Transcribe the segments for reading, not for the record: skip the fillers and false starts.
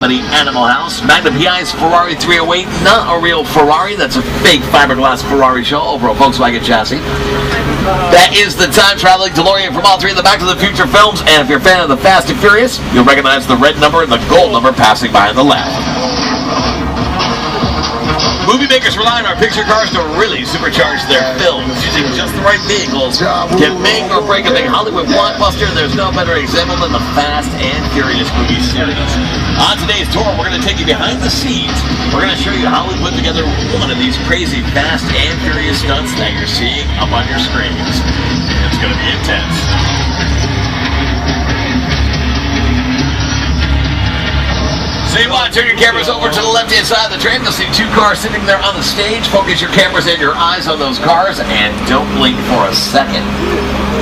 The Animal House. Magnum PI's Ferrari 308, not a real Ferrari. That's a fake fiberglass Ferrari show over a Volkswagen chassis. That is the time-traveling DeLorean from all three of the Back to the Future films. And if you're a fan of the Fast and Furious, you'll recognize the red number and the gold number passing by on the left. Movie makers rely on our picture cars to really supercharge their films. Using just the right vehicles can make or break a big Hollywood blockbuster. There's no better example than the Fast and Furious movie series. On today's tour, we're going to take you behind the scenes. We're going to show you how we put together one of these crazy Fast and Furious stunts that you're seeing up on your screens. It's going to be intense. So you want to turn your cameras over to the left-hand side of the train. You'll see two cars sitting there on the stage. Focus your cameras and your eyes on those cars, and don't blink for a second.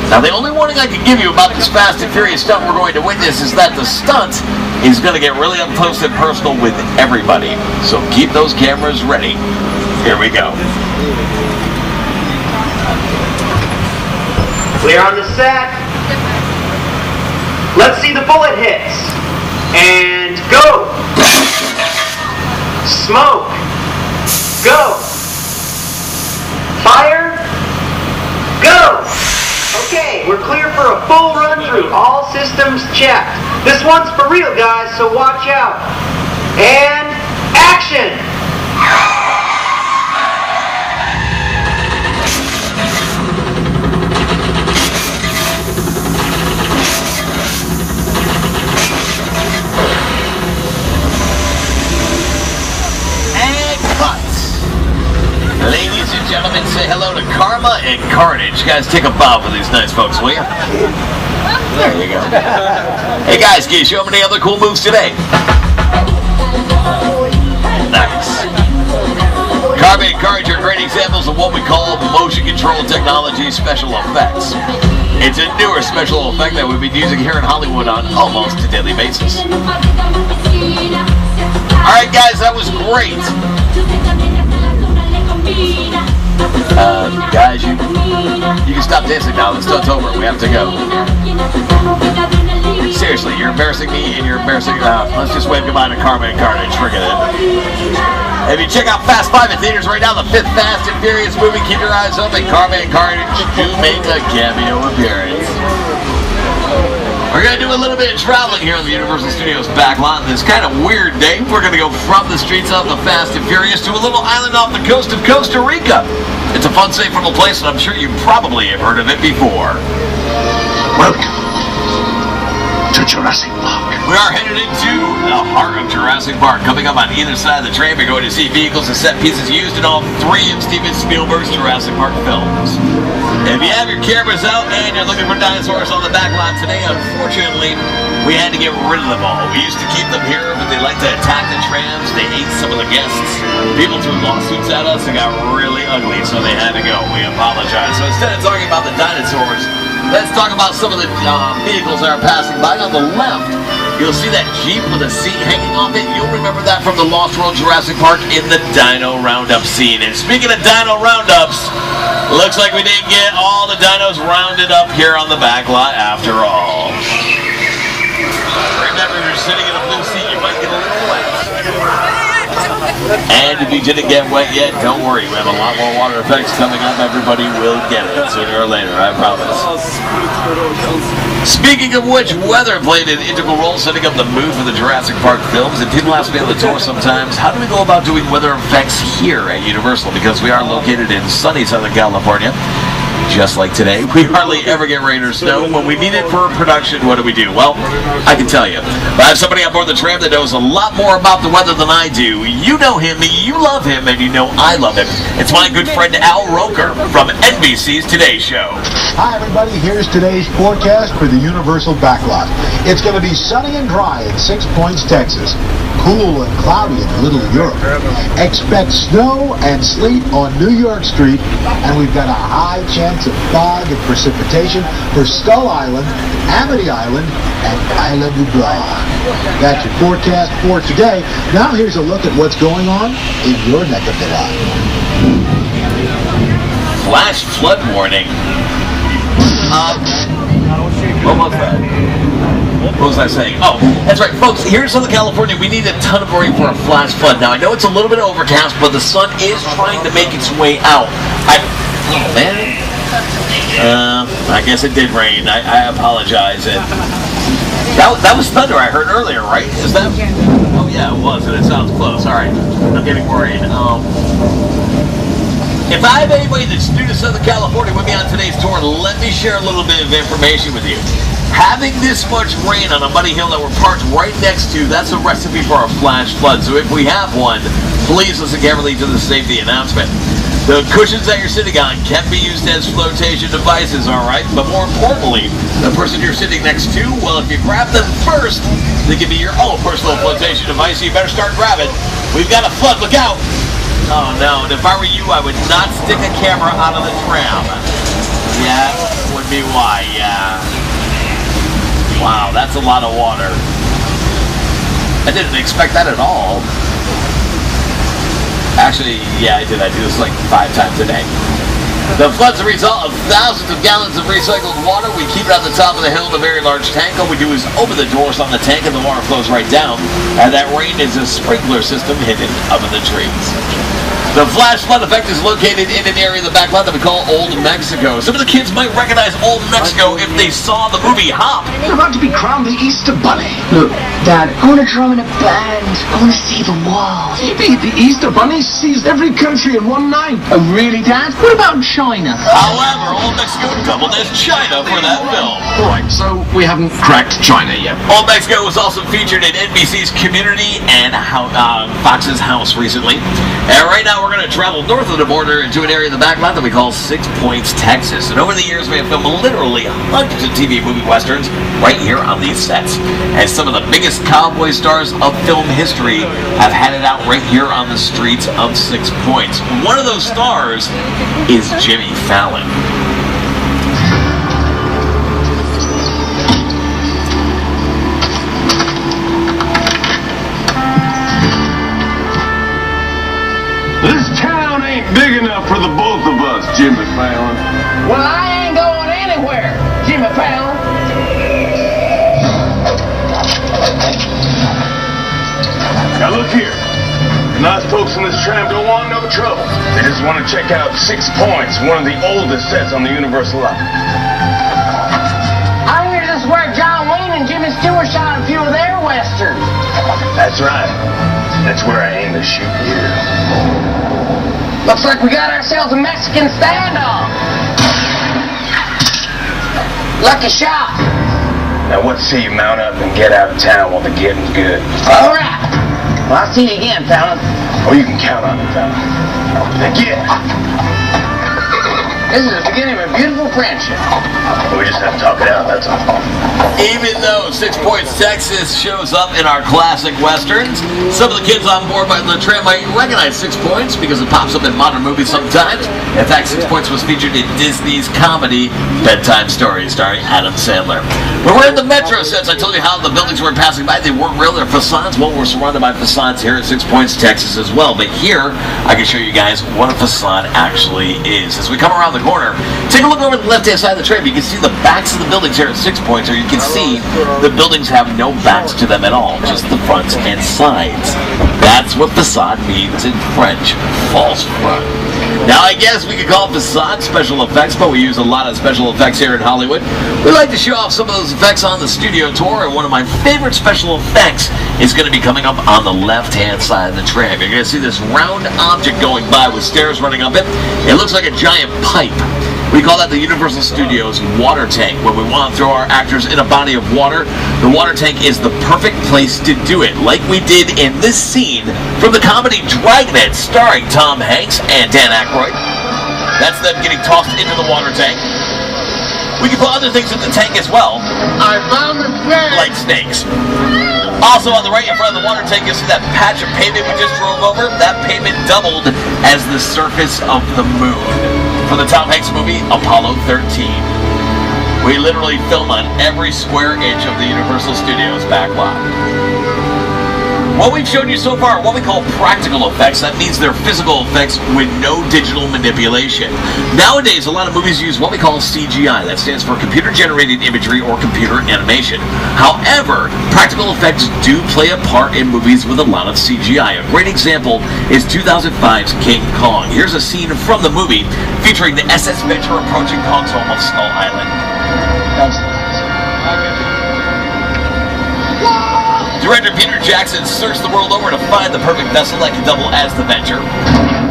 Now, the only warning I can give you about this Fast and Furious stunt we're going to witness is that the stunt is going to get really up close and personal with everybody. So keep those cameras ready. Here we go. Clear on the set. Let's see the bullet hits. And go! Smoke! Go! Fire! Go! Okay, we're clear for a full run-through. All systems checked. This one's for real, guys, so watch out. And action! Ladies and gentlemen, say hello to Karma and Carnage. You guys take a bow for these nice folks, will you? There you go. Hey guys, can you show them any other cool moves today? Nice. Karma and Carnage are great examples of what we call motion control technology special effects. It's a newer special effect that we've been using here in Hollywood on almost a daily basis. Alright guys, that was great. Guys, you can stop dancing now. The stunt's over. We have to go. Seriously, you're embarrassing me and you're embarrassing let's just wave goodbye to Karma and Carnage. Forget it. If you check out Fast 5 in theaters right now, the 5th Fast and Furious movie, keep your eyes open. Karma and Carnage do make a cameo appearance. We're going to do a little bit of traveling here on the Universal Studios back lot on this kind of weird day. We're going to go from the streets of the Fast and Furious to a little island off the coast of Costa Rica. It's a fun, safe little place, and I'm sure you probably have heard of it before. Welcome to Jurassic Park. We are headed into the heart of Jurassic Park. Coming up on either side of the train, we're going to see vehicles and set pieces used in all three of Steven Spielberg's Jurassic Park films. If you have your cameras out and you're looking for dinosaurs on the back lot today, unfortunately, we had to get rid of them all. We used to keep them here, but they like to attack the trams. They ate some of the guests. People threw lawsuits at us and got really ugly, so they had to go. We apologize. So instead of talking about the dinosaurs, let's talk about some of the vehicles that are passing by. On the left, you'll see that Jeep with a seat hanging off it. You'll remember that from the Lost World Jurassic Park in the Dino Roundup scene. And speaking of Dino Roundups, looks like we didn't get all the dinos rounded up here on the back lot after all. Remember, if you're sitting in a blue seat, you might get a little wet. And if you didn't get wet yet, don't worry. We have a lot more water effects coming up. Everybody will get it sooner or later, I promise. Speaking of which, weather played an integral role setting up the mood for the Jurassic Park films. And people ask me on the tour sometimes, how do we go about doing weather effects here at Universal? Because we are located in sunny Southern California. Just like today, we hardly ever get rain or snow. When we need it for production, what do we do? Well, I can tell you. I have somebody on board the tram that knows a lot more about the weather than I do. You know him, you love him, and you know I love him. It's my good friend Al Roker from NBC's Today Show. Hi everybody, here's today's forecast for the Universal Backlot. It's going to be sunny and dry in 6 Points, Texas. Cool and cloudy in Little Europe. Expect snow and sleet on New York Street, and we've got a high chance of fog and precipitation for Skull Island, Amity Island, and Isla Nublar. That's your forecast for today. Now here's a look at what's going on in your neck of the lot. Flash flood warning. What was that? What was I saying? Oh, that's right, folks. Here in Southern California, we need a ton of rain for a flash flood. Now, I know it's a little bit overcast, but the sun is trying to make its way out. I guess it did rain. I apologize. And that was thunder I heard earlier, right? Is that? Oh yeah, it was, and it sounds close. All right, I'm getting worried. If I have anybody that's new to Southern California with me on today's tour, let me share a little bit of information with you. Having this much rain on a muddy hill that we're parked right next to, that's a recipe for a flash flood. So if we have one, please listen carefully to the safety announcement. The cushions that you're sitting on can be used as flotation devices, all right? But more importantly, the person you're sitting next to, well, if you grab them first, they can be your own personal flotation device, so you better start grabbing. We've got a flood, look out! Oh no, and if I were you, I would not stick a camera out of the tram. Yeah, would be why, yeah. Wow, that's a lot of water. I didn't expect that at all. Actually, yeah, I did. I do this like 5 times a day. The flood's a result of thousands of gallons of recycled water. We keep it on the top of the hill in a very large tank. All we do is open the doors on the tank and the water flows right down. And that rain is a sprinkler system hidden up in the trees. The flash flood effect is located in an area of the back lot that we call Old Mexico. Some of the kids might recognize Old Mexico if they saw the movie Hop. You're about to be crowned the Easter Bunny. Look, Dad, I want to drum in a band. I want to see the world. Maybe the Easter Bunny sees every country in one night. Oh, really, Dad? What about China? However, Old Mexico doubled as China for that film. Right, so we haven't cracked China yet. Old Mexico was also featured in NBC's Community and Fox's House recently. And right now we're going to travel north of the border into an area in the back lot that we call 6 Points, Texas. And over the years we have filmed literally hundreds of TV movie westerns right here on these sets. And some of the biggest cowboy stars of film history have had it out right here on the streets of 6 Points. One of those stars is Jimmy Fallon. This town ain't big enough for the both of us, Jimmy Fallon. Well, I ain't going anywhere, Jimmy Fallon. Now look here. The nice folks in this tram don't want no trouble. They just want to check out 6 Points, one of the oldest sets on the Universal line. I hear this is where John Wayne and Jimmy Stewart shot a few of their westerns. That's right. That's where I aim to shoot you. Looks like we got ourselves a Mexican standoff. Lucky shot. Now what say you mount up and get out of town while the getting's good? All right. Well, I'll see you again, Fallon. Oh, you can count on me, Fallon. Now get. This is the beginning of a beautiful friendship. We just have to talk it out, that's all. Even though 6 Points, Texas shows up in our classic westerns, some of the kids on board by the tram might recognize 6 Points because it pops up in modern movies sometimes. In fact, 6 Points was featured in Disney's comedy Bedtime Stories starring Adam Sandler. When we're in the metro sets, I told you how the buildings we're passing by, they weren't real, they're facades. Well, we're surrounded by facades here at 6 Points, Texas as well. But here, I can show you guys what a facade actually is. As we come around the corner, take a look over the left-hand side of the tram. You can see the backs of the buildings here at 6 Points, or you can see the buildings have no backs to them at all, just the fronts and sides. That's what facade means in French, false front. Now, I guess we could call facade special effects, but we use a lot of special effects here in Hollywood. We like to show off some of those effects on the studio tour, and one of my favorite special effects is going to be coming up on the left-hand side of the tram. You're going to see this round object going by with stairs running up it. It looks like a giant pipe. We call that the Universal Studios water tank. When we want to throw our actors in a body of water, the water tank is the perfect place to do it, like we did in this scene from the comedy Dragnet starring Tom Hanks and Dan Aykroyd. That's them getting tossed into the water tank. We can put other things in the tank as well. I found the snake. Like snakes. Also on the right in front of the water tank, you'll see that patch of pavement we just drove over. That pavement doubled as the surface of the moon. For the Tom Hanks movie, Apollo 13. We literally film on every square inch of the Universal Studios back lot. What we've shown you so far are what we call practical effects. That means they're physical effects with no digital manipulation. Nowadays, a lot of movies use what we call CGI. That stands for computer-generated imagery or computer animation. However, practical effects do play a part in movies with a lot of CGI. A great example is 2005's King Kong. Here's a scene from the movie featuring the SS Venture approaching Kong's home of Skull Island. Director Peter Jackson searched the world over to find the perfect vessel that could double as the Venture.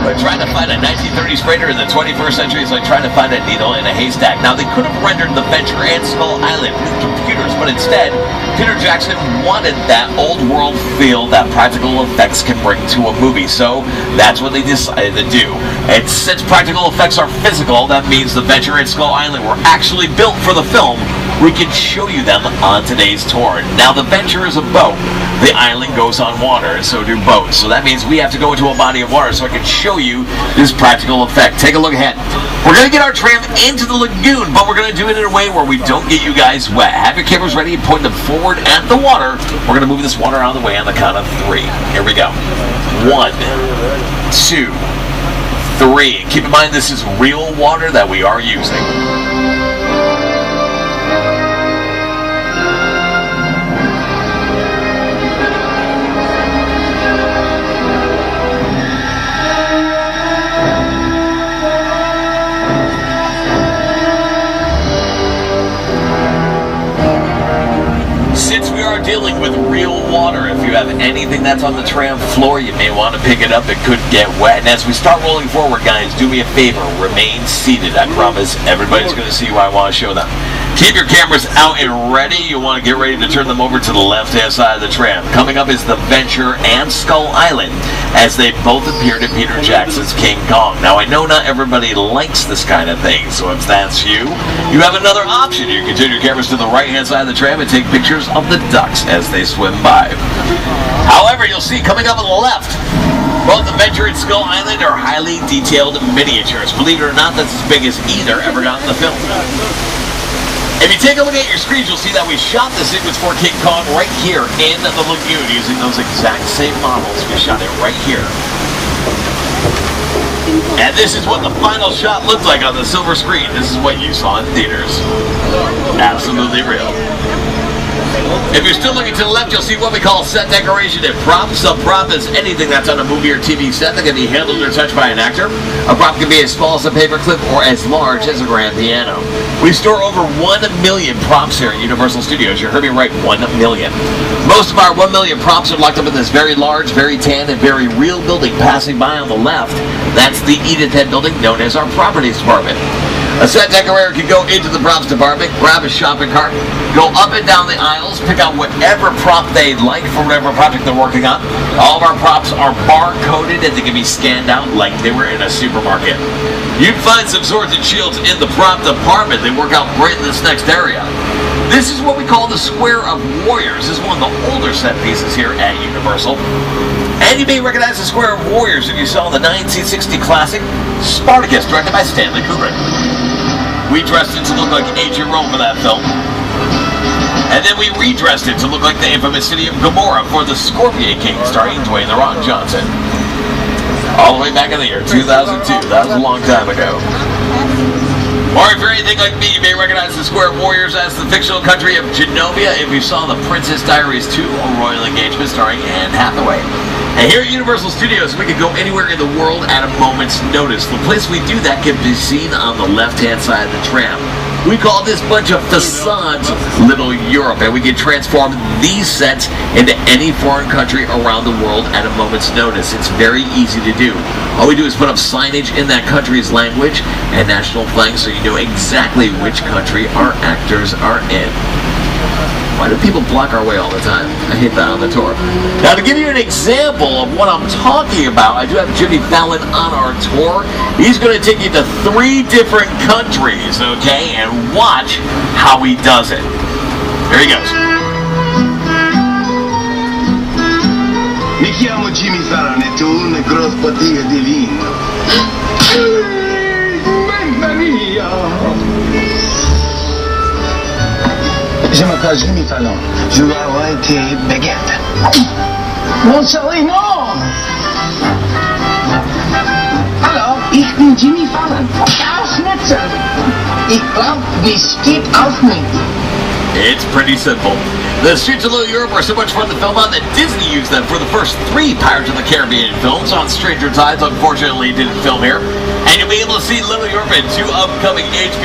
But trying to find a 1930s freighter in the 21st century is like trying to find a needle in a haystack. Now, they could have rendered the Venture and Skull Island with computers, but instead, Peter Jackson wanted that old world feel that practical effects can bring to a movie. So that's what they decided to do. And since practical effects are physical, that means the Venture and Skull Island were actually built for the film. We can show you them on today's tour. Now, the Venture is a boat. The island goes on water, and so do boats. So that means we have to go into a body of water so I can show you this practical effect. Take a look ahead. We're going to get our tram into the lagoon, but we're going to do it in a way where we don't get you guys wet. Have your cameras ready and point them forward at the water. We're going to move this water out of the way on the count of 3. Here we go. 1, 2, 3. Keep in mind, this is real water that we are using. Since we are dealing with real water, if you have anything that's on the tram floor, you may want to pick it up. It could get wet. And as we start rolling forward, guys, do me a favor. Remain seated. I promise everybody's going to see what I want to show them. Keep your cameras out and ready. You want to get ready to turn them over to the left-hand side of the tram. Coming up is the Venture and Skull Island, as they both appeared in Peter Jackson's King Kong. Now, I know not everybody likes this kind of thing, so if that's you, you have another option. You can turn your cameras to the right-hand side of the tram and take pictures of the ducks as they swim by. However, you'll see coming up on the left, both the Venture and Skull Island are highly detailed miniatures. Believe it or not, that's as big as either ever got in the film. If you take a look at your screens, you'll see that we shot the sequence for King Kong right here in the lagoon using those exact same models. We shot it right here. And this is what the final shot looked like on the silver screen. This is what you saw in theaters. Absolutely real. If you're still looking to the left, you'll see what we call set decoration and props. A prop is anything that's on a movie or TV set that can be handled or touched by an actor. A prop can be as small as a paperclip or as large as a grand piano. We store over 1 million props here at Universal Studios. You heard me right, 1 million. Most of our 1 million props are locked up in this very large, very tan, and very real building passing by on the left. That's the Edith Head building known as our properties department. A set decorator can go into the props department, grab a shopping cart, go up and down the aisles, pick out whatever prop they'd like for whatever project they're working on. All of our props are bar-coded and they can be scanned out like they were in a supermarket. You'd find some swords and shields in the prop department. They work out great in this next area. This is what we call the Square of Warriors. This is one of the older set pieces here at Universal. And you may recognize the Square of Warriors if you saw the 1960 classic Spartacus, directed by Stanley Kubrick. We dressed it to look like ancient Rome for that film. And then we redressed it to look like the infamous city of Gomorrah for the Scorpion King, starring Dwayne "The Rock" Johnson. All the way back in the year 2002. That was a long time ago. Or if you're anything like me, you may recognize the Square of Warriors as the fictional country of Genovia if you saw the Princess Diaries 2, A Royal Engagement, starring Anne Hathaway. And here at Universal Studios, we can go anywhere in the world at a moment's notice. The place we do that can be seen on the left-hand side of the tram. We call this bunch of facades Little Europe, and we can transform these sets into any foreign country around the world at a moment's notice. It's very easy to do. All we do is put up signage in that country's language and national flag so you know exactly which country our actors are in. Why do people block our way all the time? I hate that on the tour. Now, to give you an example of what I'm talking about, I do have Jimmy Fallon on our tour. He's going to take you to 3 different countries, okay? And watch how he does it. Here he goes. Mi chiamo Jimmy Fallon e tu una grossa bottiglia di vino. Mamma mia! Je m'appelle Jimmy Fallon. Je dois avoir été baguette. Mussolino! Hallo, ich bin Jimmy Fallon. Karl Schnitzel. Ich glaub, wie steht auf mich. It's pretty simple. The streets of Little Europe are so much fun to film on that Disney used them for the first 3 Pirates of the Caribbean films. On Stranger Tides, unfortunately, didn't film here. And you'll be able to see Little Europe in 2 upcoming HBO